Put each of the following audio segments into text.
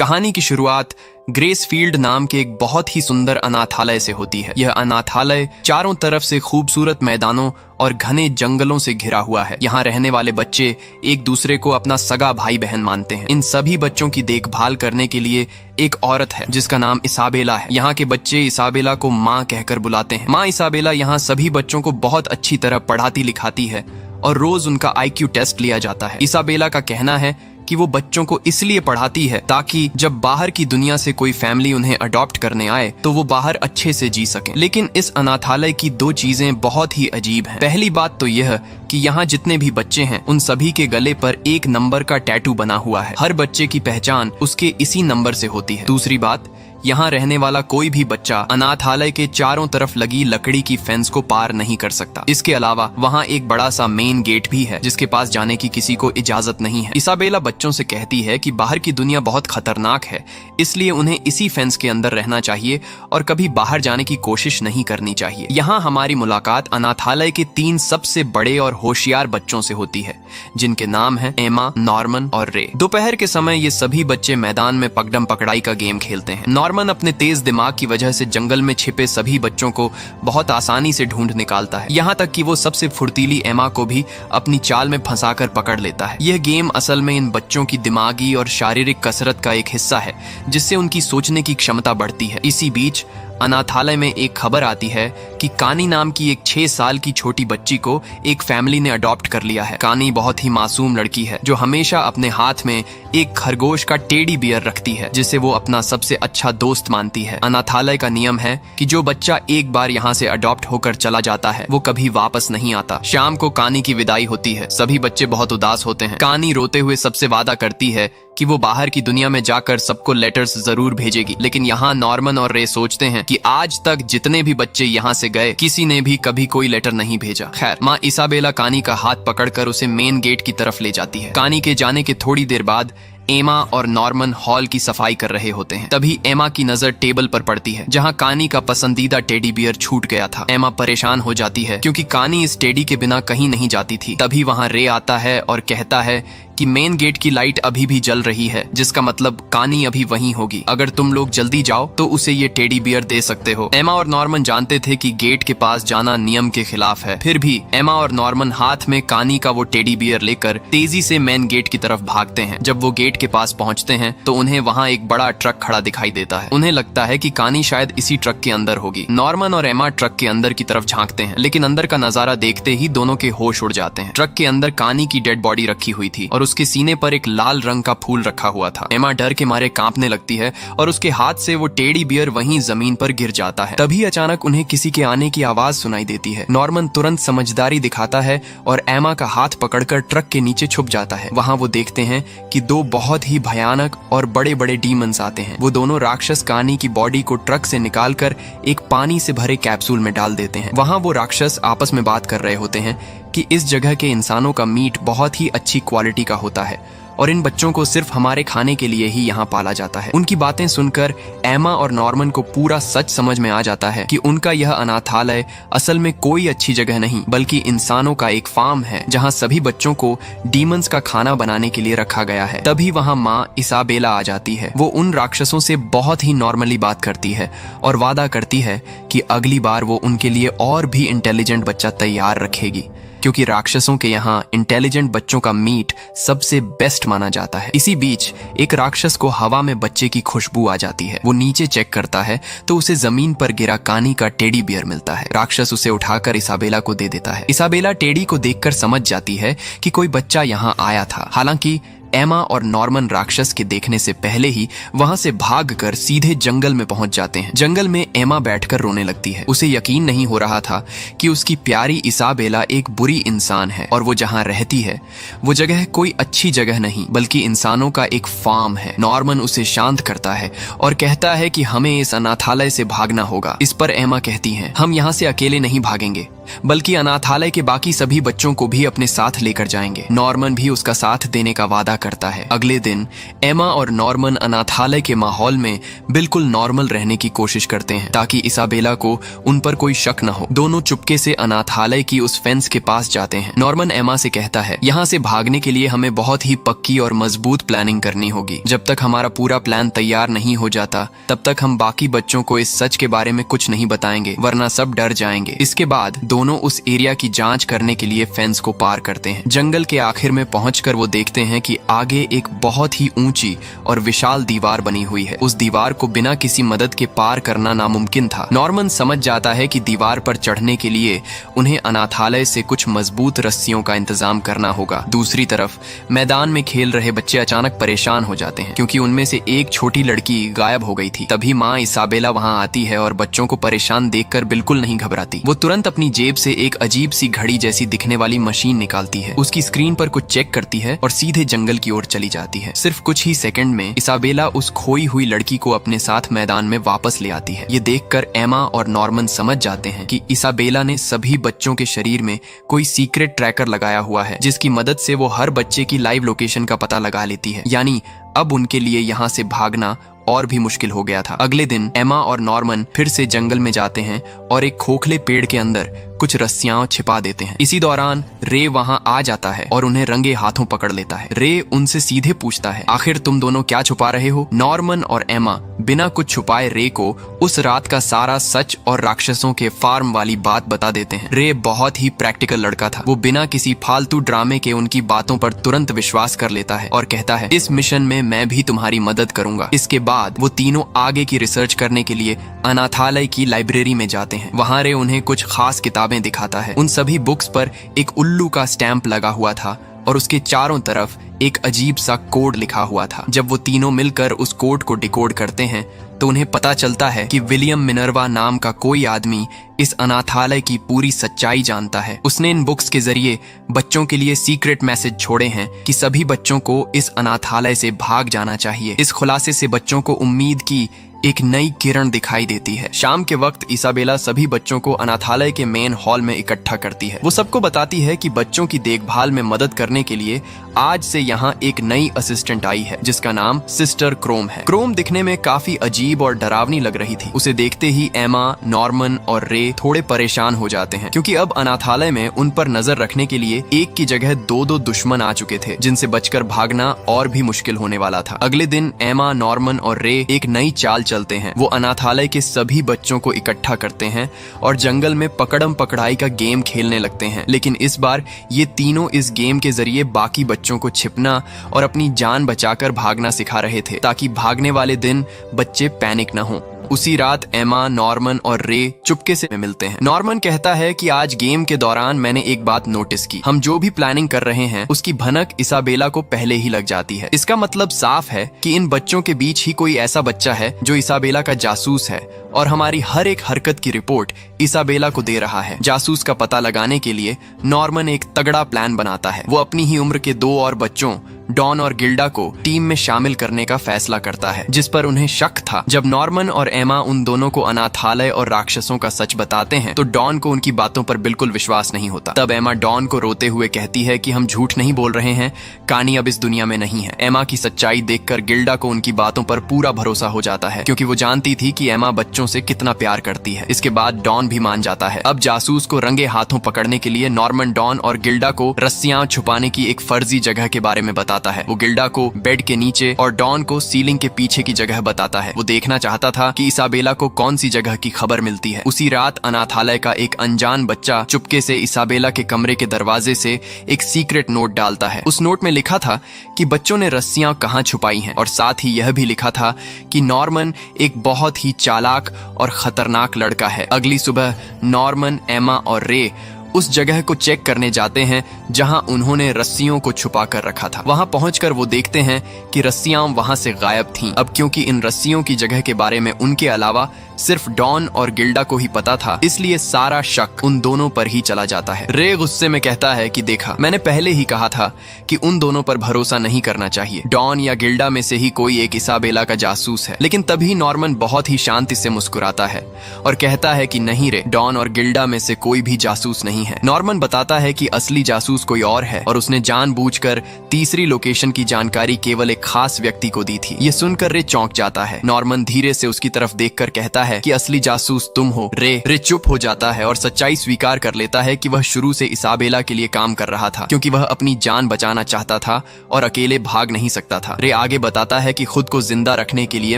कहानी की शुरुआत ग्रेसफील्ड नाम के एक बहुत ही सुंदर अनाथालय से होती है। यह अनाथालय चारों तरफ से खूबसूरत मैदानों और घने जंगलों से घिरा हुआ है। यहाँ रहने वाले बच्चे एक दूसरे को अपना सगा भाई बहन मानते हैं। इन सभी बच्चों की देखभाल करने के लिए एक औरत है जिसका नाम इसाबेला है। यहाँ के बच्चे इसाबेला को माँ कहकर बुलाते हैं। माँ इसाबेला यहाँ सभी बच्चों को बहुत अच्छी तरह पढ़ाती लिखाती है और रोज उनका IQ टेस्ट लिया जाता है। इसाबेला का कहना है कि वो बच्चों को इसलिए पढ़ाती है ताकि जब बाहर की दुनिया से कोई फैमिली उन्हें अडॉप्ट करने आए तो वो बाहर अच्छे से जी सकें। लेकिन इस अनाथालय की दो चीजें बहुत ही अजीब हैं। पहली बात तो यह कि यहाँ जितने भी बच्चे हैं उन सभी के गले पर एक नंबर का टैटू बना हुआ है। हर बच्चे की पहचान उसके इसी नंबर से होती है। दूसरी बात, यहाँ रहने वाला कोई भी बच्चा अनाथालय के चारों तरफ लगी लकड़ी की फेंस को पार नहीं कर सकता। इसके अलावा वहाँ एक बड़ा सा मेन गेट भी है जिसके पास जाने की किसी को इजाजत नहीं है। इसाबेला बच्चों से कहती है कि बाहर की दुनिया बहुत खतरनाक है, इसलिए उन्हें इसी फेंस के अंदर रहना चाहिए और कभी बाहर जाने की कोशिश नहीं करनी चाहिए। यहाँ हमारी मुलाकात अनाथालय के 3 सबसे बड़े और होशियार बच्चों से होती है जिनके नाम है एमा, नॉर्मन और रे। दोपहर के समय ये सभी बच्चे मैदान में पकड़म पकड़ाई का गेम खेलते हैं। नॉर्मन अपने तेज दिमाग की वजह से जंगल में छिपे सभी बच्चों को बहुत आसानी से ढूंढ निकालता है, यहाँ तक कि वो सबसे फुर्तीली एमा को भी अपनी चाल में फंसाकर पकड़ लेता है। यह गेम असल में इन बच्चों की दिमागी और शारीरिक कसरत का एक हिस्सा है जिससे उनकी सोचने की क्षमता बढ़ती है। इसी बीच अनाथालय में एक खबर आती है कि कानी नाम की एक 6 साल की छोटी बच्ची को एक फैमिली ने अडॉप्ट कर लिया है। कानी बहुत ही मासूम लड़की है जो हमेशा अपने हाथ में एक खरगोश का टेडी बियर रखती है जिसे वो अपना सबसे अच्छा दोस्त मानती है। अनाथालय का नियम है कि जो बच्चा एक बार यहाँ से अडॉप्ट होकर चला जाता है वो कभी वापस नहीं आता। शाम को कानी की विदाई होती है। सभी बच्चे बहुत उदास होते हैं। कानी रोते हुए सबसे वादा करती है कि वो बाहर की दुनिया में जाकर सबको लेटर्स जरूर भेजेगी। लेकिन यहाँ नॉर्मन और रे सोचते हैं कि आज तक जितने भी बच्चे यहाँ से गए किसी ने भी कभी कोई लेटर नहीं भेजा। खैर, माँ इसाबेला कानी का हाथ पकड़कर उसे मेन गेट की तरफ ले जाती है। कानी के जाने के थोड़ी देर बाद एमा और नॉर्मन हॉल की सफाई कर रहे होते हैं। तभी एमा की नजर टेबल पर पड़ती है जहां कानी का पसंदीदा टेडी बियर छूट गया था। एमा परेशान हो जाती है क्योंकि कानी इस टेडी के बिना कहीं नहीं जाती थी। तभी वहां रे आता है और कहता है कि मेन गेट की लाइट अभी भी जल रही है जिसका मतलब कानी अभी वहीं होगी। अगर तुम लोग जल्दी जाओ तो उसे ये टेडी बियर दे सकते हो। एमा और नॉर्मन जानते थे कि गेट के पास जाना नियम के खिलाफ है, फिर भी एमा और नॉर्मन हाथ में कानी का वो टेडी बियर लेकर तेजी से मेन गेट की तरफ भागते हैं। जब वो गेट के पास पहुंचते हैं तो उन्हें वहां एक बड़ा ट्रक खड़ा दिखाई देता है। उन्हें लगता है कि कानी शायद इसी ट्रक के अंदर होगी। नॉर्मन और एमा ट्रक के अंदर की तरफ झांकते हैं लेकिन अंदर का नजारा देखते ही दोनों के होश उड़ जाते हैं। ट्रक के अंदर कानी की डेड बॉडी रखी हुई थी और उसके सीने पर एक लाल रंग का फूल रखा हुआ था। एमा डर के मारे कांपने लगती है और उसके हाथ से वो टेडी बियर वहीं जमीन पर गिर जाता है। तभी अचानक उन्हें किसी के आने की आवाज सुनाई देती है। नॉर्मन तुरंत समझदारी दिखाता है और एमा का हाथ पकड़कर ट्रक के नीचे छुप जाता है। वहां वो देखते हैं कि 2 बहुत ही भयानक और बड़े बड़े डीमंस आते हैं। वो दोनों राक्षस कानी की बॉडी को ट्रक से निकालकर एक पानी से भरे कैप्सूल में डाल देते हैं। वहां वो राक्षस आपस में बात कर रहे होते हैं कि इस जगह के इंसानों का मीट बहुत ही अच्छी क्वालिटी का होता है और इन बच्चों को सिर्फ हमारे खाने के लिए ही यहाँ पाला जाता है। उनकी बातें सुनकर एमा और नॉर्मन को पूरा सच समझ में आ जाता है कि उनका यह अनाथालय असल में कोई अच्छी जगह नहीं बल्कि इंसानों का एक फार्म है जहाँ सभी बच्चों को डीमंस का खाना बनाने के लिए रखा गया है। तभी वहाँ माँ इसाबेला आ जाती है। वो उन राक्षसों से बहुत ही नॉर्मली बात करती है और वादा करती है कि अगली बार वो उनके लिए और भी इंटेलिजेंट बच्चा तैयार रखेगी क्योंकि राक्षसों के यहाँ इंटेलिजेंट बच्चों का मीट सबसे बेस्ट माना जाता है। इसी बीच एक राक्षस को हवा में बच्चे की खुशबू आ जाती है। वो नीचे चेक करता है तो उसे जमीन पर गिरा कानी का टेडी बियर मिलता है। राक्षस उसे उठाकर इसाबेला को दे देता है। इसाबेला टेडी को देखकर समझ जाती है कि कोई बच्चा यहाँ आया था। हालांकि एमा और नॉर्मन राक्षस के देखने से पहले ही वहां से भागकर सीधे जंगल में पहुंच जाते हैं। जंगल में एमा बैठकर रोने लगती है। उसे यकीन नहीं हो रहा था कि उसकी प्यारी इसाबेला एक बुरी इंसान है और वो जहां रहती है वो जगह कोई अच्छी जगह नहीं बल्कि इंसानों का एक फार्म है। नॉर्मन उसे शांत करता है और कहता है कि हमें इस अनाथालय से भागना होगा। इस पर एमा कहती है, हम यहाँ से अकेले नहीं भागेंगे, बल्कि अनाथालय के बाकी सभी बच्चों को भी अपने साथ लेकर जाएंगे। नॉर्मन भी उसका साथ देने का वादा करता है। अगले दिन एमा और नॉर्मन अनाथालय के माहौल में बिल्कुल नॉर्मल रहने की कोशिश करते हैं ताकि इसाबेला को उन पर कोई शक न हो। दोनों चुपके से अनाथालय की उस फेंस के पास जाते हैं। नॉर्मन एमा से कहता है, यहाँ से भागने के लिए हमें बहुत ही पक्की और मजबूत प्लानिंग करनी होगी। जब तक हमारा पूरा प्लान तैयार नहीं हो जाता तब तक हम बाकी बच्चों को इस सच के बारे में कुछ नहीं बताएंगे, वरना सब डर जाएंगे। इसके बाद दोनों उस एरिया की जांच करने के लिए फेंस को पार करते हैं। जंगल के आखिर में पहुंचकर वो देखते हैं कि आगे एक बहुत ही ऊंची और विशाल दीवार बनी हुई है। उस दीवार को बिना किसी मदद के पार करना नामुमकिन था। नॉर्मन समझ जाता है कि दीवार पर चढ़ने के लिए उन्हें अनाथालय से कुछ मजबूत रस्सियों का इंतजाम करना होगा। दूसरी तरफ मैदान में खेल रहे बच्चे अचानक परेशान हो जाते हैं क्योंकि उनमें से एक छोटी लड़की गायब हो गई थी। तभी माँ इसाबेला वहां आती है और बच्चों को परेशान देखकर बिल्कुल नहीं घबराती। वो तुरंत अपनी जेब से एक अजीब सी घड़ी जैसी दिखने वाली मशीन निकालती है, उसकी स्क्रीन पर कुछ चेक करती है और सीधे जंगल की ओर चली जाती है। सिर्फ कुछ ही सेकंड में इसाबेला उस खोई हुई लड़की को अपने साथ मैदान में वापस ले आती है। ये देखकर एमा और नॉर्मन समझ जाते हैं कि इसाबेला ने सभी बच्चों के शरीर में कोई सीक्रेट ट्रैकर लगाया हुआ है, जिसकी मदद से वो हर बच्चे की लाइव लोकेशन का पता लगा लेती है। यानी अब उनके लिए यहाँ से भागना और भी मुश्किल हो गया था। अगले दिन एमा और नॉर्मन फिर से जंगल में जाते हैं और एक खोखले पेड़ के अंदर कुछ रस्सियां छिपा देते हैं। इसी दौरान रे वहां आ जाता है और उन्हें रंगे हाथों पकड़ लेता है। रे उनसे सीधे पूछता है, आखिर तुम दोनों क्या छुपा रहे हो? नॉर्मन और एमा बिना कुछ छुपाए रे को उस रात का सारा सच और राक्षसों के फार्म वाली बात बता देते हैं। रे बहुत ही प्रैक्टिकल लड़का था। वो बिना किसी फालतू ड्रामे के उनकी बातों पर तुरंत विश्वास कर लेता है और कहता है, इस मिशन में मैं भी तुम्हारी मदद करूंगा। इसके बाद वो तीनों आगे की रिसर्च करने के लिए अनाथालय की लाइब्रेरी में जाते हैं। वहां रे उन्हें कुछ खास किताबें दिखाता है। उन सभी बुक्स पर एक उल्लू का स्टैंप लगा हुआ था और उसके चारों तरफ एक अजीब सा कोड लिखा हुआ था। जब वो तीनों मिलकर उस कोड को डिकोड करते हैं तो उन्हें पता चलता है कि विलियम मिनर्वा नाम का कोई आदमी इस अनाथालय की पूरी सच्चाई जानता है। उसने इन बुक्स के जरिए बच्चों के लिए सीक्रेट मैसेज छोड़े हैं कि सभी बच्चों को इस अनाथालय से भाग जाना चाहिए। इस खुलासे से बच्चों को उम्मीद की एक नई किरण दिखाई देती है। शाम के वक्त इसाबेला सभी बच्चों को अनाथालय के मेन हॉल में इकट्ठा करती है। वो सबको बताती है कि बच्चों की देखभाल में मदद करने के लिए आज से यहाँ एक नई असिस्टेंट आई है जिसका नाम सिस्टर क्रोम है। क्रोम दिखने में काफी अजीब और डरावनी लग रही थी। उसे देखते ही एमा, नॉर्मन और रे थोड़े परेशान हो जाते हैं क्योंकि अब अनाथालय में उन पर नजर रखने के लिए एक की जगह दो दुश्मन आ चुके थे जिनसे बचकर भागना और भी मुश्किल होने वाला था। अगले दिन एमा, नॉर्मन और रे एक नई चाल चलते हैं। वो अनाथालय के सभी बच्चों को इकट्ठा करते हैं और जंगल में पकड़म पकड़ाई का गेम खेलने लगते हैं। लेकिन इस बार ये तीनों इस गेम के जरिए बाकी बच्चों को छिपना और अपनी जान बचाकर भागना सिखा रहे थे ताकि भागने वाले दिन बच्चे पैनिक न हों। उसी रात एमा, नॉर्मन और रे चुपके से मिलते हैं। नॉर्मन कहता है कि आज गेम के दौरान मैंने एक बात नोटिस की। हम जो भी प्लानिंग कर रहे हैं उसकी भनक इसाबेला को पहले ही लग जाती है। इसका मतलब साफ है कि इन बच्चों के बीच ही कोई ऐसा बच्चा है जो इसाबेला का जासूस है और हमारी हर एक हरकत की रिपोर्ट इसाबेला को दे रहा है। जासूस का पता लगाने के लिए नॉर्मन एक तगड़ा प्लान बनाता है। वो अपनी ही उम्र के दो और बच्चों डॉन और गिल्डा को टीम में शामिल करने का फैसला करता है जिस पर उन्हें शक था। जब नॉर्मन और एमा उन दोनों को अनाथालय और राक्षसों का सच बताते हैं तो डॉन को उनकी बातों पर बिल्कुल विश्वास नहीं होता। तब एमा डॉन को रोते हुए कहती है कि हम झूठ नहीं बोल रहे हैं, कानी अब इस दुनिया में नहीं है। एमा की सच्चाई देखकर गिल्डा को उनकी बातों पर पूरा भरोसा हो जाता है क्योंकि वो जानती थी कि एमा बच्चों से कितना प्यार करती है। इसके बाद डॉन भी मान जाता है। अब जासूस को रंगे हाथों पकड़ने के लिए नॉर्मन डॉन और गिल्डा को रस्सियां छुपाने की एक फर्जी जगह के बारे में बताता है। वो गिल्डा को बेड के नीचे और डॉन को सीलिंग के पीछे की जगह बताता है। वो देखना चाहता था कि इसाबेला को कौन सी जगह की खबर मिलती है। उसी रात अनाथालय का एक अनजान बच्चा चुपके से इसाबेला के कमरे के दरवाजे से एक सीक्रेट नोट डालता है। उस नोट में लिखा था कि बच्चों ने रस्सियां कहाँ छुपाई हैं और साथ ही यह भी लिखा था कि नॉर्मन एक बहुत ही चालाक और खतरनाक लड़का है। अगली सुबह नॉर्मन, एमा और रे उस जगह को चेक करने जाते हैं जहां उन्होंने रस्सियों को छुपा कर रखा था। वहां पहुंचकर वो देखते हैं कि रस्सियां वहां से गायब थीं। अब क्योंकि इन रस्सियों की जगह के बारे में उनके अलावा सिर्फ डॉन और गिल्डा को ही पता था, इसलिए सारा शक उन दोनों पर ही चला जाता है। रे गुस्से में कहता है कि देखा, मैंने पहले ही कहा था कि उन दोनों पर भरोसा नहीं करना चाहिए। डॉन या गिल्डा में से ही कोई एक इसाबेला का जासूस है। लेकिन तभी नॉर्मन बहुत ही शांति से मुस्कुराता है और कहता है कि नहीं रे, डॉन और गिल्डा में से कोई भी जासूस नहीं है। नॉर्मन बताता है कि असली जासूस कोई और है और उसने जानबूझकर तीसरी लोकेशन की जानकारी केवल एक खास व्यक्ति को दी थी। ये सुनकर रे चौंक जाता है। नॉर्मन धीरे से उसकी तरफ देखकर कहता है कि असली जासूस तुम हो। रे चुप हो जाता है और सच्चाई स्वीकार कर लेता है कि वह शुरू से इसाबेला के लिए काम कर रहा था, क्योंकि वह अपनी जान बचाना चाहता था और अकेले भाग नहीं सकता था। रे आगे बताता है कि खुद को जिंदा रखने के लिए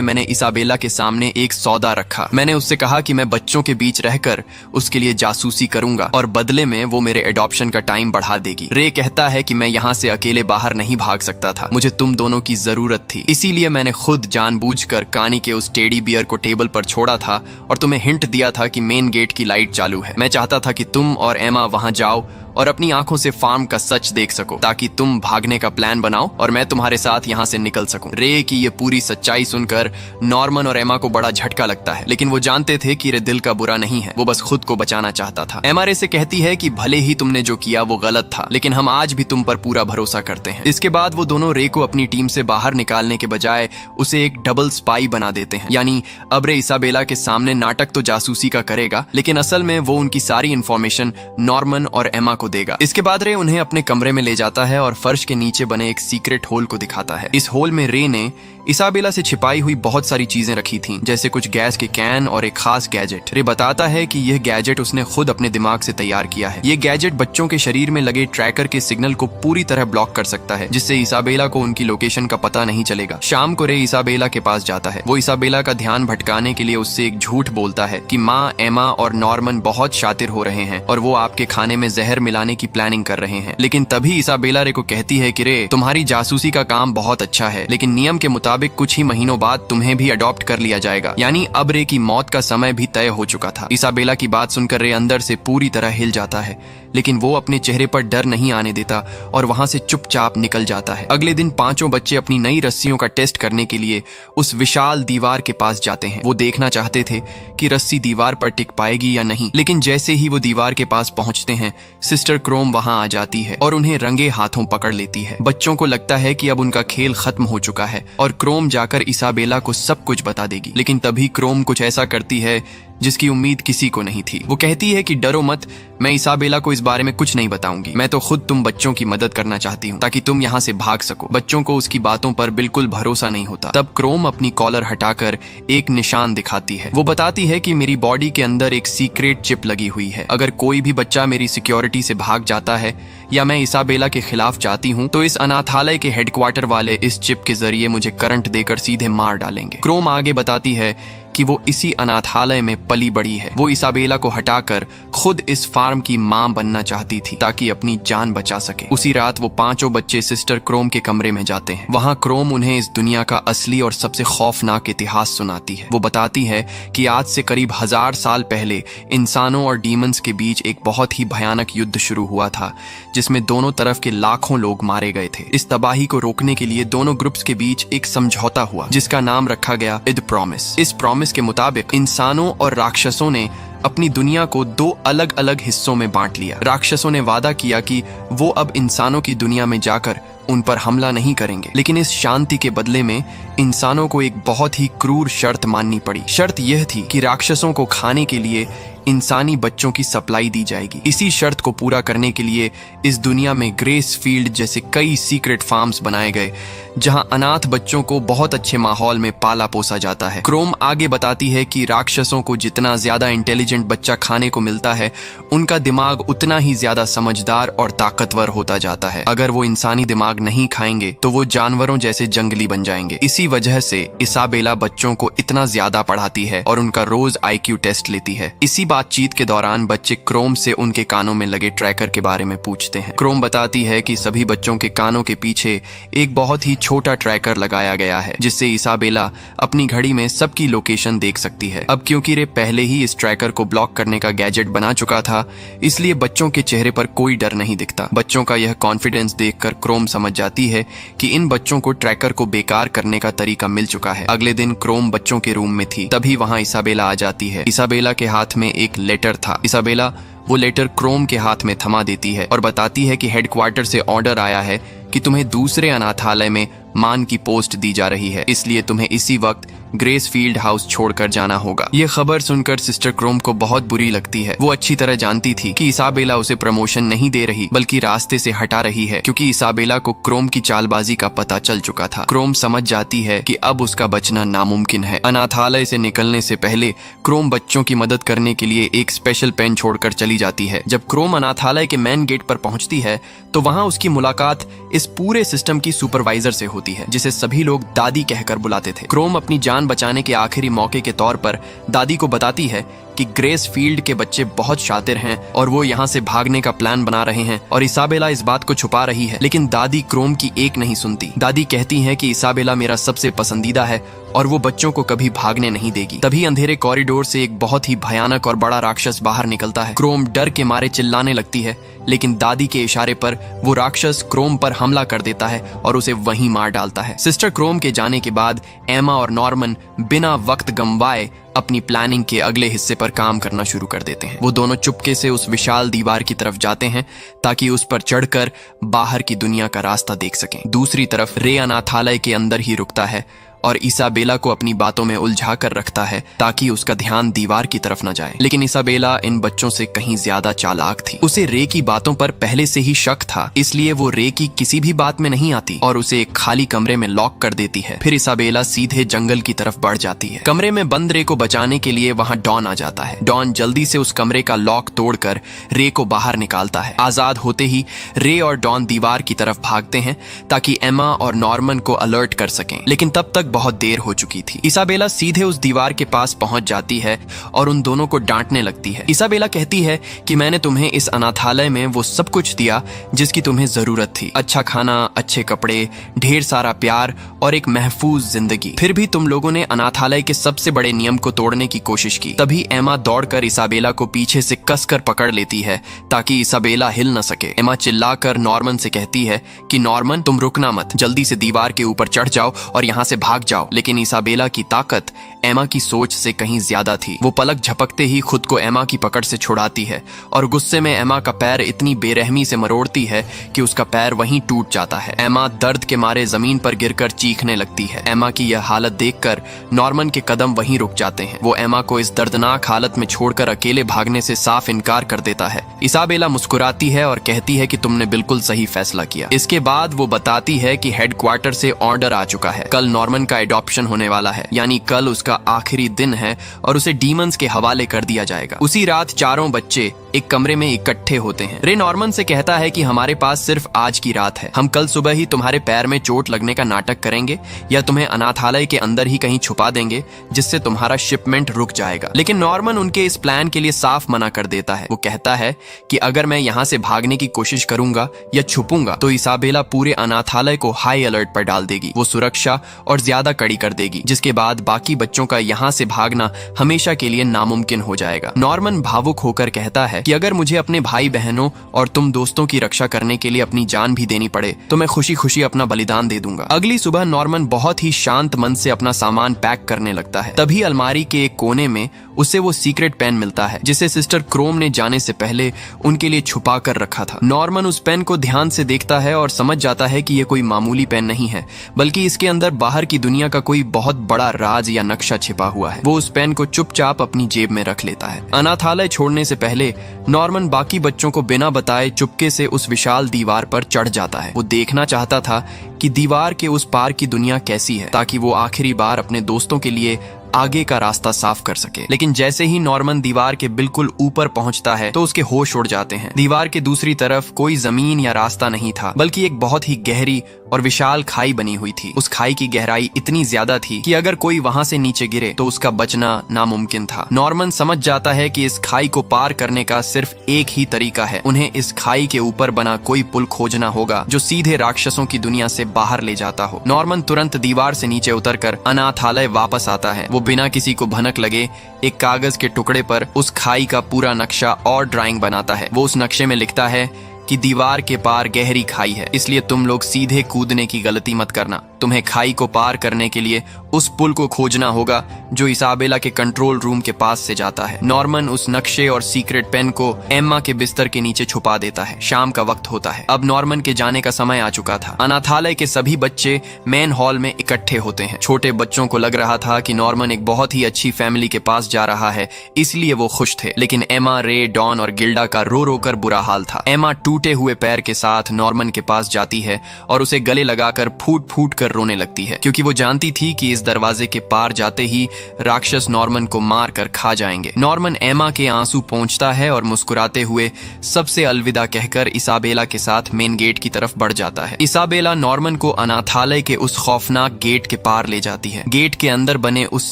मैंने इसाबेला के सामने एक सौदा रखा। मैंने उससे कहा कि मैं बच्चों के बीच रहकर उसके लिए जासूसी करूंगा और बदले में वो मेरे एडॉप्शन का टाइम बढ़ा देगी। रे कहता है कि मैं यहाँ से अकेले बाहर नहीं भाग सकता था, मुझे तुम दोनों की जरूरत थी, इसीलिए मैंने खुद जानबूझकर कानी के उस टेडी बियर को टेबल पर छोड़ा था और तुम्हें हिंट दिया था कि मेन गेट की लाइट चालू है। मैं चाहता था कि तुम और एमा वहां जाओ और अपनी आंखों से फार्म का सच देख सको, ताकि तुम भागने का प्लान बनाओ और मैं तुम्हारे साथ यहाँ से निकल सकूं। रे की ये पूरी सच्चाई सुनकर नॉर्मन और एमा को बड़ा झटका लगता है, लेकिन वो जानते थे कि रे दिल का बुरा नहीं है, वो बस खुद को बचाना चाहता था। एमा रे से कहती है कि भले ही तुमने जो किया वो गलत था, लेकिन हम आज भी तुम पर पूरा भरोसा करते हैं। इसके बाद वो दोनों रे को अपनी टीम से बाहर निकालने के बजाय उसे एक डबल स्पाई बना देते हैं। यानी अब रे इसाबेला के सामने नाटक तो जासूसी का करेगा, लेकिन असल में वो उनकी सारी इंफॉर्मेशन नॉर्मन और एमा को देगा। इसके बाद रे उन्हें अपने कमरे में ले जाता है और फर्श के नीचे बने एक सीक्रेट होल को दिखाता है। इस होल में रे ने इसाबेला से छिपाई हुई बहुत सारी चीजें रखी थीं, जैसे कुछ गैस के कैन और एक खास गैजेट। रे बताता है कि यह गैजेट उसने खुद अपने दिमाग से तैयार किया है। ये गैजेट बच्चों के शरीर में लगे ट्रैकर के सिग्नल को पूरी तरह ब्लॉक कर सकता है, जिससे इसाबेला को उनकी लोकेशन का पता नहीं चलेगा। शाम को रे इसाबेला के पास जाता है। वो इसाबेला का ध्यान भटकाने के लिए उससे एक झूठ बोलता है कि माँ, एमा और नॉर्मन बहुत शातिर हो रहे हैं और वो आपके खाने में जहर मिलाने की प्लानिंग कर रहे हैं। लेकिन तभी इसाबेला रे को कहती है कि रे, तुम्हारी जासूसी का काम बहुत अच्छा है, लेकिन नियम के मुताबिक कुछ ही महीनों बाद तुम्हें भी अडॉप्ट कर लिया जाएगा। यानी अब रे की मौत का समय भी तय हो चुका था। इसाबेला की बात सुनकर रे अंदर से पूरी तरह हिल जाता है, लेकिन वो अपने चेहरे पर डर नहीं आने देता और वहां से चुपचाप निकल जाता है। अगले दिन पांचों बच्चे अपनी नई रस्सियों का टेस्ट करने के लिए उस विशाल दीवार के पास जाते हैं। वो देखना चाहते थे कि रस्सी दीवार पर टिक पाएगी या नहीं, लेकिन जैसे ही वो दीवार के पास पहुंचते हैं, सिस्टर क्रोम वहां आ जाती है और उन्हें रंगे हाथों पकड़ लेती है। बच्चों को लगता है कि अब उनका खेल खत्म हो चुका है और क्रोम जाकर इसाबेला को सब कुछ बता देगी। लेकिन तभी क्रोम कुछ ऐसा करती है जिसकी उम्मीद किसी को नहीं थी। वो कहती है कि डरो मत, मैं इसाबेला को इस बारे में कुछ नहीं बताऊंगी। मैं तो खुद तुम बच्चों की मदद करना चाहती हूँ ताकि तुम यहाँ से भाग सको। बच्चों को उसकी बातों पर बिल्कुल भरोसा नहीं होता। तब क्रोम अपनी कॉलर हटाकर एक निशान दिखाती है। वो बताती है कि मेरी बॉडी के अंदर एक सीक्रेट चिप लगी हुई है। अगर कोई भी बच्चा मेरी सिक्योरिटी से भाग जाता है या मैं इसाबेला के खिलाफ जाती हूँ, तो इस अनाथालय के हेडक्वार्टर वाले इस चिप के जरिए मुझे करंट देकर सीधे मार डालेंगे। क्रोम आगे बताती है कि वो इसी अनाथालय में पली बड़ी है। वो इसाबेला को हटाकर खुद इस फार्म की मां बनना चाहती थी ताकि अपनी जान बचा सके। उसी रात वो पांचों बच्चे सिस्टर क्रोम के कमरे में जाते हैं। वहां क्रोम उन्हें इस दुनिया का असली और सबसे खौफनाक इतिहास सुनाती है। वो बताती है कि आज से करीब 1000 साल पहले इंसानों और डीमंस के बीच एक बहुत ही भयानक युद्ध शुरू हुआ था, जिसमें दोनों तरफ के लाखों लोग मारे गए थे। इस तबाही को रोकने के लिए दोनों ग्रुप्स के बीच एक समझौता हुआ, जिसका नाम रखा गया ईद प्रॉमिस। इस प्रॉमिस के मुताबिक इंसानों और राक्षसों ने अपनी दुनिया को 2 अलग अलग हिस्सों में बांट लिया। राक्षसों ने वादा किया कि वो अब इंसानों की दुनिया में जाकर उन पर हमला नहीं करेंगे, लेकिन इस शांति के बदले में इंसानों को एक बहुत ही क्रूर शर्त माननी पड़ी। शर्त यह थी कि राक्षसों को खाने के लिए इंसानी बच्चों की सप्लाई दी जाएगी। इसी शर्त को पूरा करने के लिए इस दुनिया में ग्रेस फील्ड जैसे कई सीक्रेट फार्म्स बनाए गए, जहां अनाथ बच्चों को बहुत अच्छे माहौल में पाला पोसा जाता है। क्रोम आगे बताती है कि राक्षसों को जितना ज्यादा इंटेलिजेंट बच्चा खाने को मिलता है, उनका दिमाग उतना ही ज्यादा समझदार और ताकतवर होता जाता है। अगर वो इंसानी दिमाग नहीं खाएंगे तो वो जानवरों जैसे जंगली बन जाएंगे। इसी वजह से इसाबेला बच्चों को इतना ज्यादा पढ़ाती है और उनका रोज IQ टेस्ट लेती है। इसी बातचीत के दौरान बच्चे क्रोम से उनके कानों में लगे ट्रैकर के बारे में पूछते हैं। क्रोम बताती है कि सभी बच्चों के कानों के पीछे एक बहुत ही छोटा ट्रैकर लगाया गया है, जिससे इसाबेला अपनी घड़ी में सबकी लोकेशन देख सकती है। अब क्योंकि रे पहले ही इस ट्रैकर को ब्लॉक करने का गैजेट बना चुका था, इसलिए बच्चों के चेहरे पर कोई डर नहीं दिखता। बच्चों का यह कॉन्फिडेंस देखकर क्रोम समझ जाती है कि इन बच्चों को ट्रैकर को बेकार करने का तरीका मिल चुका है। अगले दिन क्रोम बच्चों के रूम में थी, तभी वहां इसाबेला आ जाती है। इसाबेला के हाथ में एक लेटर था। इसाबेला वो लेटर क्रोम के हाथ में थमा देती है और बताती है कि हेडक्वार्टर से ऑर्डर आया है कि तुम्हें दूसरे अनाथालय में मान की पोस्ट दी जा रही है, इसलिए तुम्हें इसी वक्त ग्रेस फील्ड हाउस छोड़कर जाना होगा। यह खबर सुनकर सिस्टर क्रोम को बहुत बुरी लगती है। वो अच्छी तरह जानती थी कि इसाबेला उसे प्रमोशन नहीं दे रही बल्कि रास्ते से हटा रही है, क्योंकि इसाबेला को क्रोम की चालबाजी का पता चल चुका था। क्रोम समझ जाती है कि अब उसका बचना नामुमकिन है। अनाथालय से निकलने से पहले क्रोम बच्चों की मदद करने के लिए एक स्पेशल पेन छोड़कर चली जाती है। जब क्रोम अनाथालय के मेन गेट पर पहुंचती है तो वहां उसकी मुलाकात इस पूरे सिस्टम की सुपरवाइजर से होती है, जिसे सभी लोग दादी कहकर बुलाते थे। क्रोम अपनी जान बचाने के आखिरी मौके के तौर पर दादी को बताती है कि ग्रेस फील्ड के बच्चे बहुत शातिर हैं और वो यहाँ से भागने का प्लान बना रहे हैं, और इसाबेला इस बात को छुपा रही है। लेकिन दादी क्रोम की एक नहीं सुनती। दादी कहती है कि इसाबेला मेरा सबसे पसंदीदा है और वो बच्चों को कभी भागने नहीं देगी। तभी अंधेरे कॉरिडोर से एक बहुत ही भयानक और बड़ा राक्षस बाहर निकलता है। क्रोम डर के मारे चिल्लाने लगती है, लेकिन दादी के इशारे पर वो राक्षस क्रोम पर हमला कर देता है और उसे वहीं मार डालता है। सिस्टर क्रोम के जाने के बाद एमा और नॉर्मन बिना वक्त गंवाए अपनी प्लानिंग के अगले हिस्से पर काम करना शुरू कर देते हैं। वो दोनों चुपके से उस विशाल दीवार की तरफ जाते हैं ताकि उस पर चढ़कर बाहर की दुनिया का रास्ता देख सकें। दूसरी तरफ रे अनाथालय के अंदर ही रुकता है और इसाबेला को अपनी बातों में उलझा कर रखता है ताकि उसका ध्यान दीवार की तरफ न जाए। लेकिन इसाबेला इन बच्चों से कहीं ज्यादा चालाक थी। उसे रे की बातों पर पहले से ही शक था, इसलिए वो रे की किसी भी बात में नहीं आती और उसे एक खाली कमरे में लॉक कर देती है। फिर इसाबेला सीधे जंगल की तरफ बढ़ जाती है। कमरे में बंद रे को बचाने के लिए वहां डॉन आ जाता है। डॉन जल्दी से उस कमरे का लॉक तोड़कर रे को बाहर निकालता है। आजाद होते ही रे और डॉन दीवार की तरफ भागते हैं ताकि एमा और नॉर्मन को अलर्ट कर सकें, लेकिन तब तक बहुत देर हो चुकी थी। इसाबेला सीधे उस दीवार के पास पहुंच जाती है और उन दोनों को डांटने लगती है। इसाबेला कहती है कि मैंने तुम्हें इस अनाथालय में वो सब कुछ दिया जिसकी तुम्हें जरूरत थी, अच्छा खाना, अच्छे कपड़े, ढेर सारा प्यार और एक महफूज जिंदगी। फिर भी तुम लोगों ने अनाथालय के सबसे बड़े नियम को तोड़ने की कोशिश की। तभी एमा दौड़कर इसाबेला को पीछे से कसकर पकड़ लेती है ताकि इसाबेला हिल न सके। एमा चिल्लाकर नॉर्मन से कहती है कि नॉर्मन, तुम रुकना मत, जल्दी से दीवार के ऊपर चढ़ जाओ और यहाँ से भाग जाओ। लेकिन इसाबेला की ताकत एमा की सोच से कहीं ज्यादा थी। वो पलक झपकते ही खुद को एमा की पकड़ से छुड़ाती है और गुस्से में एमा का पैर इतनी बेरहमी से मरोड़ती है कि उसका पैर वहीं टूट जाता है। एमा दर्द के मारे जमीन पर गिरकर चीखने लगती है। एमा की यह हालत देखकर नॉर्मन के कदम वहीं रुक जाते हैं। वो एमा को इस दर्दनाक हालत में छोड़कर अकेले भागने से साफ इनकार कर देता है। इसाबेला मुस्कुराती है और कहती है कि तुमने बिल्कुल सही फैसला किया। इसके बाद वो बताती है कि हेडक्वार्टर से ऑर्डर आ चुका है। कल नॉर्मन का एडॉप्शन होने वाला है, यानी कल उसका आखिरी दिन है और उसे डीमंस के हवाले कर दिया जाएगा। उसी रात चारों बच्चे एक कमरे में इकट्ठे होते हैं। रे नॉर्मन से कहता है कि हमारे पास सिर्फ आज की रात है। हम कल सुबह ही तुम्हारे पैर में चोट लगने का नाटक करेंगे या तुम्हें अनाथालय के अंदर ही कहीं छुपा देंगे, जिससे तुम्हारा शिपमेंट रुक जाएगा। लेकिन नॉर्मन उनके इस प्लान के लिए साफ मना कर देता है। वो कहता है कि अगर मैं यहाँ से भागने की कोशिश करूंगा या छुपूंगा तो इसाबेला पूरे अनाथालय को हाई अलर्ट पर डाल देगी। वो सुरक्षा और ज्यादा कड़ी कर देगी, जिसके बाद बाकी बच्चों का यहाँ से भागना हमेशा के लिए नामुमकिन हो जाएगा। नॉर्मन भावुक होकर कहता है कि अगर मुझे अपने भाई बहनों और तुम दोस्तों की रक्षा करने के लिए अपनी जान भी देनी पड़े तो मैं खुशी खुशी अपना बलिदान दे दूंगा। अगली सुबह नॉर्मन बहुत ही शांत मन से अपना सामान पैक करने लगता है। तभी अलमारी के एक कोने में उसे वो सीक्रेट पेन मिलता है जिसे सिस्टर क्रोम ने जाने से पहले उनके लिए छुपा कर रखा था। नॉर्मन उस पेन को ध्यान से देखता है और समझ जाता है कि यह कोई मामूली पेन नहीं है, बल्कि इसके अंदर बाहर की दुनिया का कोई बहुत बड़ा राज या नक्शा छिपा हुआ है। वो उस पेन को चुपचाप अपनी जेब में रख लेता है। अनाथालय छोड़ने से पहले नॉर्मन बाकी बच्चों को बिना बताए चुपके से उस विशाल दीवार पर चढ़ जाता है। वो देखना चाहता था कि दीवार के उस पार की दुनिया कैसी है, ताकि वो आखिरी बार अपने दोस्तों के लिए आगे का रास्ता साफ कर सके। लेकिन जैसे ही नॉर्मन दीवार के बिल्कुल ऊपर पहुंचता है तो उसके होश उड़ जाते हैं। दीवार के दूसरी तरफ कोई जमीन या रास्ता नहीं था, बल्कि एक बहुत ही गहरी और विशाल खाई बनी हुई थी। उस खाई की गहराई इतनी ज्यादा थी कि अगर कोई वहां से नीचे गिरे तो उसका बचना नामुमकिन था। नॉर्मन समझ जाता है कि इस खाई को पार करने का सिर्फ एक ही तरीका है, उन्हें इस खाई के ऊपर बना कोई पुल खोजना होगा जो सीधे राक्षसों की दुनिया से बाहर ले जाता हो। नॉर्मन तुरंत दीवार से नीचे उतरकर अनाथालय वापस आता है। वो बिना किसी को भनक लगे एक कागज के टुकड़े पर उस खाई का पूरा नक्शा और ड्राइंग बनाता है। वो उस नक्शे में लिखता है कि दीवार के पार गहरी खाई है, इसलिए तुम लोग सीधे कूदने की गलती मत करना। तुम्हें खाई को पार करने के लिए उस पुल को खोजना होगा जो इसाबेला के कंट्रोल रूम के पास से जाता है। नॉर्मन उस नक्शे और सीक्रेट पेन को एम्मा के बिस्तर के नीचे छुपा देता है। शाम का वक्त होता है। अब नॉर्मन के जाने का समय आ चुका था। अनाथालय के सभी बच्चे मेन हॉल में इकट्ठे होते हैं। छोटे बच्चों को लग रहा था कि नॉर्मन एक बहुत ही अच्छी फैमिली के पास जा रहा है, इसलिए वो खुश थे। लेकिन एम्मा, रे, डॉन और गिल्डा का रो रो कर बुरा हाल था। एम्मा टूटे हुए पैर के साथ नॉर्मन के पास जाती है और उसे गले लगाकर फूट फूट कर रोने लगती है, क्योंकि वो जानती थी कि इस दरवाजे के पार जाते ही राक्षस नॉर्मन को मार कर खा जाएंगे। नॉर्मन एम्मा के आंसू पोंछता है और मुस्कुराते हुए सबसे अलविदा कहकर इसाबेला के साथ मेन गेट की तरफ बढ़ जाता है। इसाबेला नॉर्मन को अनाथालय के उस खौफनाक गेट के पार ले जाती है। गेट के अंदर बने उस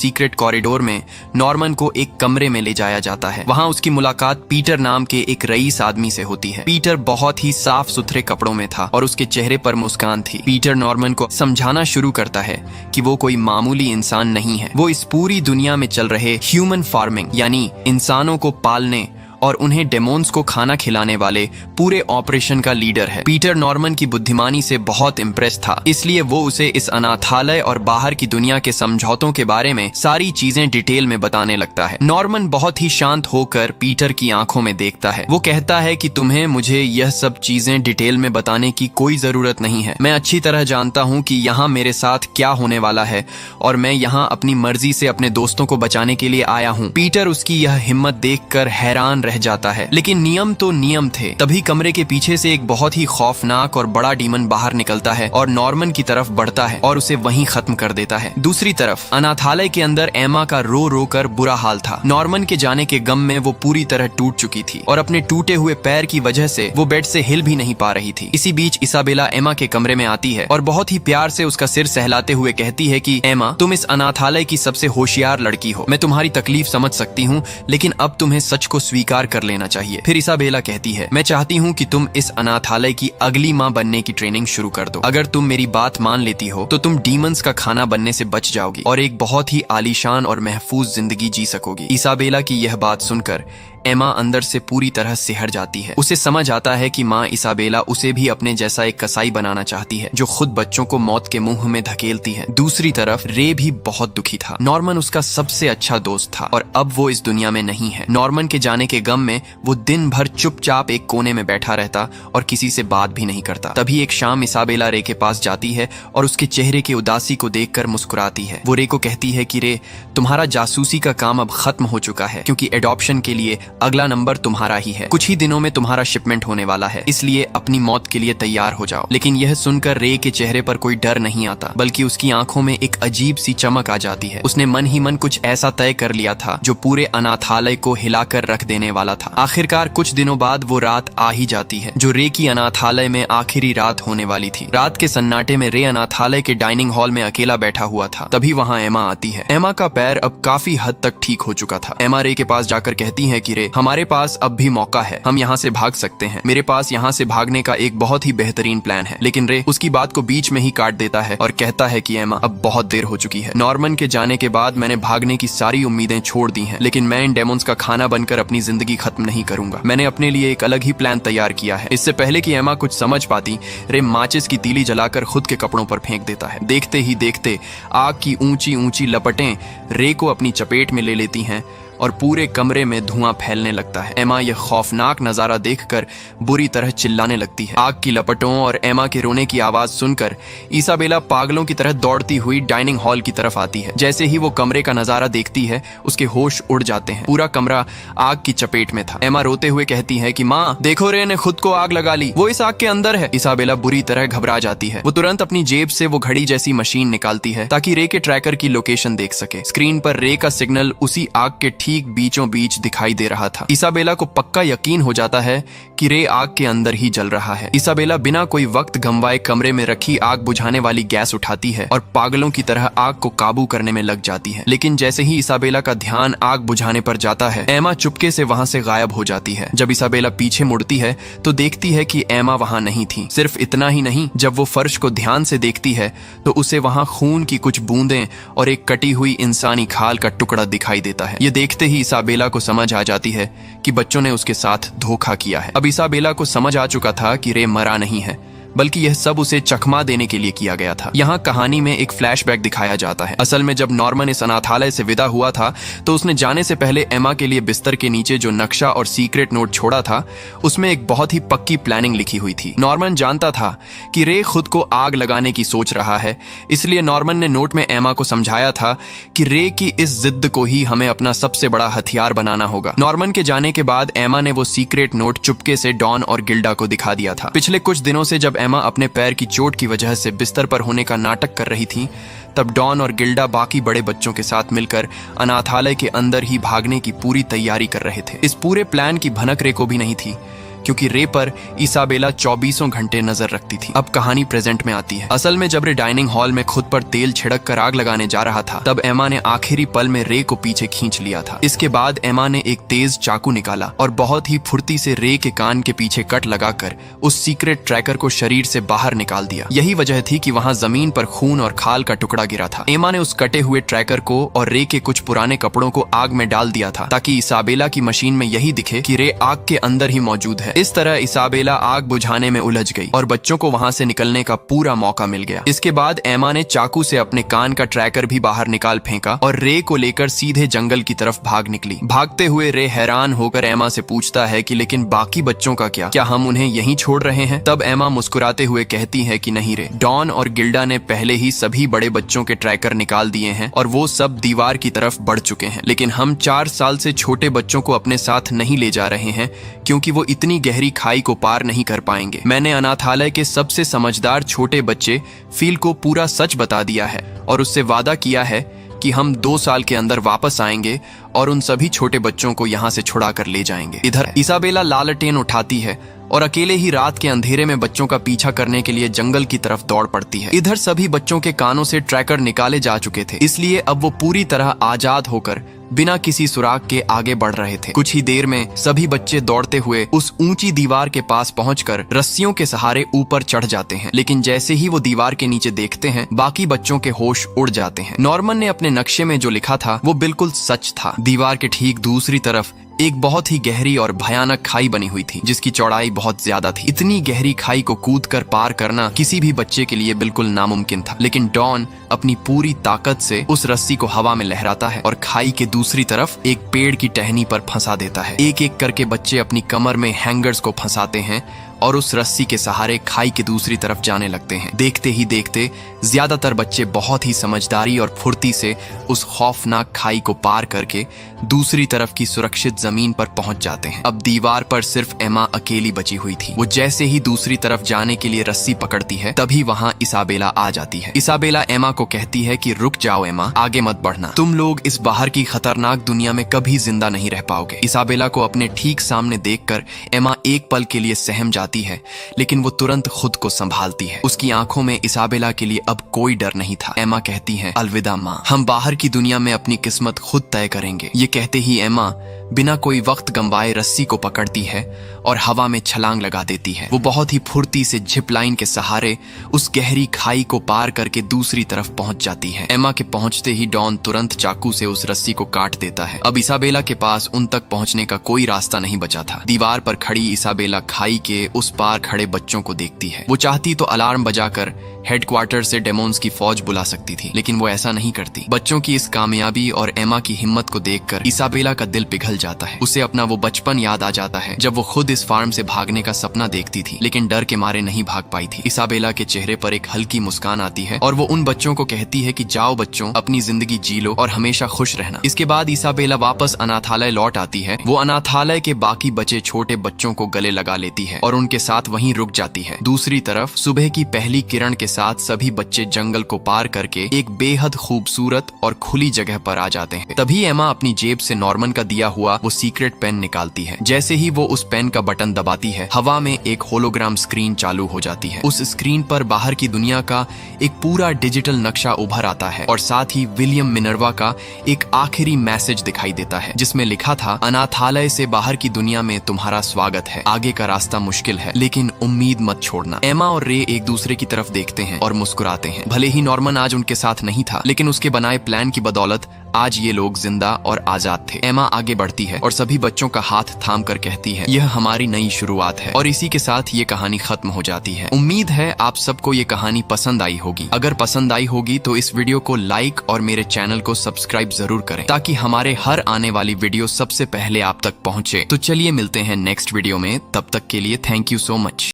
सीक्रेट कॉरिडोर में नॉर्मन को एक कमरे में ले जाया जाता है। वहां उसकी मुलाकात पीटर नाम के एक रईस आदमी से होती है। पीटर बहुत ही साफ सुथरे कपड़ों में था और उसके चेहरे पर मुस्कान थी। पीटर नॉर्मन को समझाना शुरू करता है कि वो कोई मामूली इंसान नहीं है। वो इस पूरी दुनिया में चल रहे ह्यूमन फार्मिंग यानी इंसानों को पालने और उन्हें डेमोन्स को खाना खिलाने वाले पूरे ऑपरेशन का लीडर है। पीटर नॉर्मन की बुद्धिमानी से बहुत इम्प्रेस था, इसलिए वो उसे इस अनाथालय और बाहर की दुनिया के समझौतों के बारे में सारी चीजें डिटेल में बताने लगता है। नॉर्मन बहुत ही शांत होकर पीटर की आंखों में देखता है। वो कहता है कि तुम्हें मुझे यह सब चीजें डिटेल में बताने की कोई जरूरत नहीं है। मैं अच्छी तरह जानता हूँ कि यहाँ मेरे साथ क्या होने वाला है और मैं यहाँ अपनी मर्जी से अपने दोस्तों को बचाने के लिए आया हूँ। पीटर उसकी यह हिम्मत देखकर हैरान जाता है, लेकिन नियम तो नियम थे। तभी कमरे के पीछे से एक बहुत ही खौफनाक और बड़ा डीमन बाहर निकलता है और नॉर्मन की तरफ बढ़ता है और उसे वहीं खत्म कर देता है। दूसरी तरफ अनाथालय के अंदर एम्मा का रो रो कर बुरा हाल था। नॉर्मन के जाने के गम में वो पूरी तरह टूट चुकी थी और अपने टूटे हुए पैर की वजह से वो बेड से हिल भी नहीं पा रही थी। इसी बीच इसाबेला एम्मा के कमरे में आती है और बहुत ही प्यार से उसका सिर सहलाते हुए कहती है कि एम्मा, तुम इस अनाथालय की सबसे होशियार लड़की हो। मैं तुम्हारी तकलीफ समझ सकती हूँ, लेकिन अब तुम्हें सच को स्वीकार कर लेना चाहिए। फिर इसाबेला कहती है, मैं चाहती हूँ कि तुम इस अनाथालय की अगली माँ बनने की ट्रेनिंग शुरू कर दो। अगर तुम मेरी बात मान लेती हो तो तुम डीमंस का खाना बनने से बच जाओगी और एक बहुत ही आलीशान और महफूज जिंदगी जी सकोगी। इसाबेला की यह बात सुनकर एम्मा अंदर से पूरी तरह सिहर जाती है। उसे समझ आता है कि माँ इसाबेला उसे भी अपने जैसा एक कसाई बनाना चाहती है जो खुद बच्चों को मौत के मुंह में धकेलती है। दूसरी तरफ रे भी बहुत दुखी था। नॉर्मन उसका सबसे अच्छा दोस्त था और अब वो इस दुनिया में नहीं है। नॉर्मन के जाने के गम में वो दिन भर चुपचाप एक कोने में बैठा रहता और किसी से बात भी नहीं करता। तभी एक शाम इसाबेला रे के पास जाती है और उसके चेहरे की उदासी को देखकर मुस्कुराती है। वो रे को कहती है कि रे, तुम्हारा जासूसी का काम अब खत्म हो चुका है, क्योंकि एडॉप्शन के लिए अगला नंबर तुम्हारा ही है। कुछ ही दिनों में तुम्हारा शिपमेंट होने वाला है, इसलिए अपनी मौत के लिए तैयार हो जाओ। लेकिन यह सुनकर रे के चेहरे पर कोई डर नहीं आता, बल्कि उसकी आंखों में एक अजीब सी चमक आ जाती है। उसने मन ही मन कुछ ऐसा तय कर लिया था जो पूरे अनाथालय को हिलाकर रख देने वाला था। आखिरकार कुछ दिनों बाद वो रात आ ही जाती है जो रे की अनाथालय में आखिरी रात होने वाली थी। रात के सन्नाटे में रे अनाथालय के डाइनिंग हॉल में अकेला बैठा हुआ था। तभी वहाँ एम्मा आती है। एम्मा का पैर अब काफी हद तक ठीक हो चुका था। एम्मा रे के पास जाकर कहती है कि रे, हमारे पास अब भी मौका है, हम यहाँ से भाग सकते हैं। मेरे पास यहाँ से भागने का एक बहुत ही बेहतरीन प्लान है। लेकिन रे उसकी बात को बीच में ही काट देता है और कहता है कि एम्मा, अब बहुत देर हो चुकी है। नॉर्मन के जाने के बाद मैंने भागने की सारी उम्मीदें छोड़ दी हैं, लेकिन मैं इन डेमोन्स का खाना बनकर अपनी जिंदगी खत्म नहीं करूंगा। मैंने अपने लिए एक अलग ही प्लान तैयार किया है। इससे पहले कि एम्मा कुछ समझ पाती, रे माचिस की तीली जलाकर खुद के कपड़ों पर फेंक देता है। देखते ही देखते आग की ऊंची ऊंची लपटें रे को अपनी चपेट में ले लेती हैं और पूरे कमरे में धुआं फैलने लगता है। एमा यह खौफनाक नजारा देखकर बुरी तरह चिल्लाने लगती है। आग की लपटों और एमा के रोने की आवाज सुनकर इसाबेला पागलों की तरह दौड़ती हुई डाइनिंग हॉल की तरफ आती है। जैसे ही वो कमरे का नजारा देखती है, उसके होश उड़ जाते हैं। पूरा कमरा आग की चपेट में था। एमा रोते हुए कहती है कि माँ देखो, रे ने खुद को आग लगा ली, वो इस आग के अंदर है। इसाबेला बुरी तरह घबरा जाती है। वो तुरंत अपनी जेब से वो घड़ी जैसी मशीन निकालती है ताकि रे के ट्रैकर की लोकेशन देख सके। स्क्रीन पर रे का सिग्नल उसी आग के ठीक बीचों बीच दिखाई दे रहा था। इसाबेला को पक्का यकीन हो जाता है कि रे आग के अंदर ही जल रहा है। इसाबेला बिना कोई वक्त गंवाए कमरे में रखी आग बुझाने वाली गैस उठाती है और पागलों की तरह आग को काबू करने में लग जाती है। लेकिन जैसे ही इसाबेला का ध्यान आग बुझाने पर जाता है, एमा चुपके से वहां से गायब हो जाती है। जब इसाबेला पीछे मुड़ती है तो देखती है कि एमा वहां नहीं थी। सिर्फ इतना ही नहीं, जब वो फर्श को ध्यान से देखती है तो उसे वहां खून की कुछ बूंदें और एक कटी हुई इंसानी खाल का टुकड़ा दिखाई देता है। ये देखते ही इसाबेला को समझ आ जाती है कि बच्चों ने उसके साथ धोखा किया है। अब इसाबेला को समझ आ चुका था कि रे मरा नहीं है, बल्कि यह सब उसे चकमा देने के लिए किया गया था। यहाँ कहानी में एक फ्लैशबैक दिखाया जाता है। असल में जब नॉर्मन इस अनाथालय से विदा हुआ था तो उसने जाने से पहले एमा के लिए बिस्तर के नीचे जो नक्शा और सीक्रेट नोट छोड़ा था, उसमें एक बहुत ही पक्की प्लानिंग लिखी हुई थी। नॉर्मन जानता था कि रे खुद को आग लगाने की सोच रहा है, इसलिए नॉर्मन ने नोट में एमा को समझाया था कि रे की इस जिद को ही हमें अपना सबसे बड़ा हथियार बनाना होगा। नॉर्मन के जाने के बाद एमा ने वो सीक्रेट नोट चुपके से डॉन और गिल्डा को दिखा दिया था। पिछले कुछ दिनों से जब एमा अपने पैर की चोट की वजह से बिस्तर पर होने का नाटक कर रही थी, तब डॉन और गिल्डा बाकी बड़े बच्चों के साथ मिलकर अनाथालय के अंदर ही भागने की पूरी तैयारी कर रहे थे। इस पूरे प्लान की भनक रे को भी नहीं थी, क्योंकि रे पर इसाबेला 24 घंटे नजर रखती थी। अब कहानी प्रेजेंट में आती है। असल में जब रे डाइनिंग हॉल में खुद पर तेल छिड़क कर आग लगाने जा रहा था, तब एमा ने आखिरी पल में रे को पीछे खींच लिया था। इसके बाद एमा ने एक तेज चाकू निकाला और बहुत ही फुर्ती से रे के कान के पीछे कट लगाकर उस सीक्रेट ट्रैकर को शरीर से बाहर निकाल दिया। यही वजह थी कि वहां जमीन पर खून और खाल का टुकड़ा गिरा था। एमा ने उस कटे हुए ट्रैकर को और रे के कुछ पुराने कपड़ों को आग में डाल दिया था ताकि इसाबेला की मशीन में यही दिखे कि रे आग के अंदर ही मौजूद है। इस तरह इसाबेला आग बुझाने में उलझ गई और बच्चों को वहां से निकलने का पूरा मौका मिल गया। इसके बाद एमा ने चाकू से अपने कान का ट्रैकर भी बाहर निकाल फेंका और रे को लेकर सीधे जंगल की तरफ भाग निकली। भागते हुए रे हैरान होकर एमा से पूछता है कि लेकिन बाकी बच्चों का क्या हम उन्हें यहीं छोड़ रहे हैं? तब एमा मुस्कुराते हुए कहती है कि नहीं रे, डॉन और गिल्डा ने पहले ही सभी बड़े बच्चों के ट्रैकर निकाल दिए हैं और वो सब दीवार की तरफ बढ़ चुके हैं। लेकिन हम 4 साल से छोटे बच्चों को अपने साथ नहीं ले जा रहे हैं, क्योंकि वो इतनी गहरी खाई को पार नहीं कर पाएंगे। मैंने अनाथालय के सबसे समझदार छोटे बच्चे फील को पूरा सच बता दिया है और उससे वादा किया है कि हम 2 साल के अंदर वापस आएंगे और उन सभी छोटे बच्चों को यहाँ से छुड़ा कर ले जाएंगे। इधर इसाबेला लालटेन उठाती है और अकेले ही रात के अंधेरे में बच्चों का पीछा करने के लिए जंगल की तरफ दौड़ पड़ती है। इधर सभी बच्चों के कानों से ट्रैकर निकाले जा चुके थे, इसलिए अब वो पूरी तरह आजाद होकर बिना किसी सुराग के आगे बढ़ रहे थे। कुछ ही देर में सभी बच्चे दौड़ते हुए उस ऊंची दीवार के पास पहुंचकर रस्सियों के सहारे ऊपर चढ़ जाते हैं। लेकिन जैसे ही वो दीवार के नीचे देखते हैं, बाकी बच्चों के होश उड़ जाते हैं। नॉर्मन ने अपने नक्शे में जो लिखा था वो बिल्कुल सच था। दीवार के ठीक दूसरी तरफ एक बहुत ही गहरी और भयानक खाई बनी हुई थी, जिसकी चौड़ाई बहुत ज्यादा थी। इतनी गहरी खाई को कूदकर पार करना किसी भी बच्चे के लिए बिल्कुल नामुमकिन था। लेकिन डॉन अपनी पूरी ताकत से उस रस्सी को हवा में लहराता है और खाई के दूसरी तरफ एक पेड़ की टहनी पर फंसा देता है। एक एक करके बच्चे अपनी कमर में हैंगर्स को फंसाते हैं और उस रस्सी के सहारे खाई के दूसरी तरफ जाने लगते हैं। देखते ही देखते ज्यादातर बच्चे बहुत ही समझदारी और फुर्ती से उस खौफनाक खाई को पार करके दूसरी तरफ की सुरक्षित जमीन पर पहुंच जाते हैं। अब दीवार पर सिर्फ एमा अकेली बची हुई थी। वो जैसे ही दूसरी तरफ जाने के लिए रस्सी पकड़ती है, तभी वहां इसाबेला आ जाती है। इसाबेला एमा को कहती है कि रुक जाओ एमा, आगे मत बढ़ना। तुम लोग इस बाहर की खतरनाक दुनिया में कभी जिंदा नहीं रह पाओगे। इसाबेला को अपने ठीक सामने देखकर एमा एक पल के लिए सहम जाती है, लेकिन वो तुरंत खुद को संभालती है। उसकी आंखों में इसाबेला के लिए अब कोई डर नहीं था। एमा कहती है, अलविदा माँ, हम बाहर की दुनिया में अपनी किस्मत खुद तय करेंगे। ये कहते ही एमा बिना कोई वक्त गंवाए रस्सी को पकड़ती है और हवा में छलांग लगा देती है। वो बहुत ही फुर्ती से जिप लाइन के सहारे उस गहरी खाई को पार करके दूसरी तरफ पहुंच जाती है। एमा के पहुंचते ही डॉन तुरंत चाकू से उस रस्सी को काट देता है। अब इसाबेला के पास उन तक पहुंचने का कोई रास्ता नहीं बचा था। दीवार पर खड़ी इसाबेला खाई के उस पार खड़े बच्चों को देखती है। वो चाहती तो अलार्म बजाकर हेडक्वार्टर से डेमोन्स की फौज बुला सकती थी, लेकिन वो ऐसा नहीं करती। बच्चों की इस कामयाबी और एमा की हिम्मत को देखकर इसाबेला का दिल पिघल जाता है। उसे अपना वो बचपन याद आ जाता है जब वो खुद इस फार्म से भागने का सपना देखती थी, लेकिन डर के मारे नहीं भाग पाई थी। इसाबेला के चेहरे पर एक हल्की मुस्कान आती है और वो उन बच्चों को कहती है कि जाओ बच्चों, अपनी जिंदगी जी लो और हमेशा खुश रहना। इसके बाद इसाबेला वापस अनाथालय लौट आती है। वो अनाथालय के बाकी बचे छोटे बच्चों को गले लगा लेती है और उनके साथ वहीं रुक जाती है। दूसरी तरफ सुबह की पहली किरण के साथ सभी बच्चे जंगल को पार करके एक बेहद खूबसूरत और खुली जगह पर आ जाते हैं। तभी एमा अपनी जेब से नॉर्मन का दिया हुआ वो सीक्रेट पेन निकालती है। जैसे ही वो उस पेन का बटन दबाती है, हवा में एक होलोग्राम स्क्रीन चालू हो जाती है। उस स्क्रीन पर बाहर की दुनिया का एक पूरा डिजिटल नक्शा उभर आता है और साथ ही विलियम मिनर्वा का एक आखिरी मैसेज दिखाई देता है, जिसमें लिखा था, अनाथालय से बाहर की दुनिया में तुम्हारा स्वागत है। आगे का रास्ता मुश्किल है, लेकिन उम्मीद मत छोड़ना। एमा और रे एक दूसरे की तरफ देखते हैं और मुस्कुराते हैं। भले ही नॉर्मन आज उनके साथ नहीं था, लेकिन उसके बनाए प्लान की बदौलत आज ये लोग जिंदा और आजाद थे। एमा आगे बढ़ती है और सभी बच्चों का हाथ थाम कर कहती है, यह हमारी नई शुरुआत है। और इसी के साथ ये कहानी खत्म हो जाती है। उम्मीद है आप सबको ये कहानी पसंद आई होगी। अगर पसंद आई होगी तो इस वीडियो को लाइक और मेरे चैनल को सब्सक्राइब जरूर करें, ताकि हमारे हर आने वाली वीडियो सबसे पहले आप तक पहुंचे। तो चलिए मिलते हैं नेक्स्ट वीडियो में। तब तक के लिए थैंक यू सो मच।